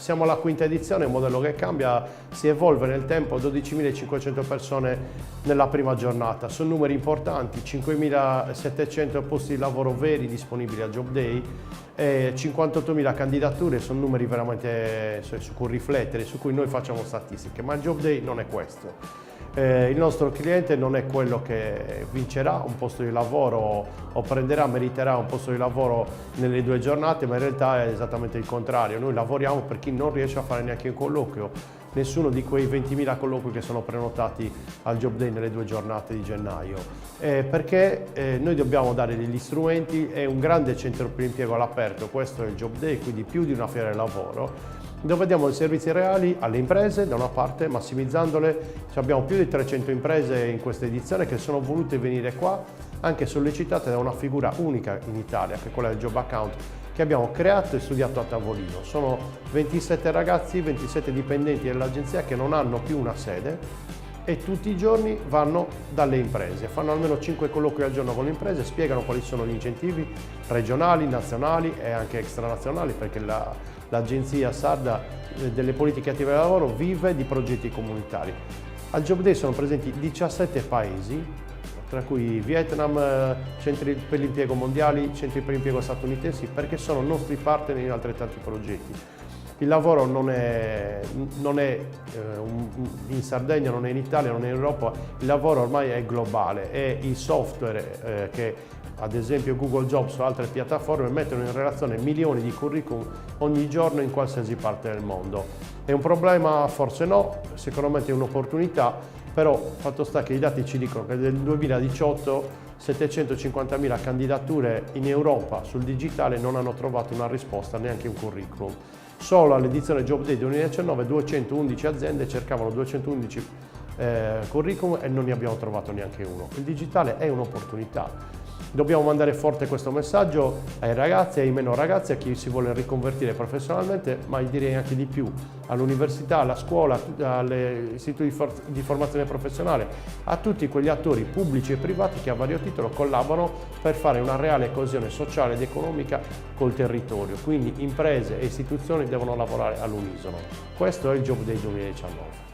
Siamo alla quinta edizione, un modello che cambia, si evolve nel tempo, 12.500 persone nella prima giornata, sono numeri importanti, 5.700 posti di lavoro veri disponibili al Job Day, 58.000 candidature, sono numeri veramente su cui riflettere, su cui noi facciamo statistiche, ma il Job Day non è questo. Il nostro cliente non è quello che vincerà un posto di lavoro o meriterà un posto di lavoro nelle 2 giornate, ma in realtà è esattamente il contrario. Noi lavoriamo per chi non riesce a fare neanche un colloquio, nessuno di quei 20.000 colloqui che sono prenotati al Job Day nelle 2 giornate di gennaio. Perché noi dobbiamo dare degli strumenti e un grande centro per l'impiego all'aperto, questo è il Job Day, quindi più di una fiera del lavoro, dove diamo i servizi reali alle imprese da una parte, massimizzandole. Abbiamo più di 300 imprese in questa edizione che sono volute venire qua, anche sollecitate da una figura unica in Italia, che è quella del Job Account, che abbiamo creato e studiato a tavolino. Sono 27 ragazzi, 27 dipendenti dell'agenzia che non hanno più una sede e tutti i giorni vanno dalle imprese, fanno almeno 5 colloqui al giorno con le imprese, spiegano quali sono gli incentivi regionali, nazionali e anche extranazionali, perché l'agenzia sarda delle politiche attive del lavoro vive di progetti comunitari. Al Job Day sono presenti 17 paesi, tra cui Vietnam, centri per l'impiego mondiali, centri per l'impiego statunitensi, perché sono nostri partner in altrettanti progetti. Il lavoro non è in Sardegna, non è in Italia, non è in Europa, il lavoro ormai è globale e i software che ad esempio Google Jobs o altre piattaforme mettono in relazione milioni di curriculum ogni giorno in qualsiasi parte del mondo. È un problema? Forse no, sicuramente è un'opportunità, però fatto sta che i dati ci dicono che nel 2018 750.000 candidature in Europa sul digitale non hanno trovato una risposta, neanche un curriculum. Solo all'edizione Job Day 2019 211 aziende cercavano 211 curriculum e non ne abbiamo trovato neanche uno. Il digitale è un'opportunità. Dobbiamo mandare forte questo messaggio ai ragazzi, ai meno ragazzi, a chi si vuole riconvertire professionalmente, ma direi anche di più, all'università, alla scuola, agli istituti di formazione professionale, a tutti quegli attori pubblici e privati che a vario titolo collaborano per fare una reale coesione sociale ed economica col territorio. Quindi imprese e istituzioni devono lavorare all'unisono. Questo è il Job Day 2019.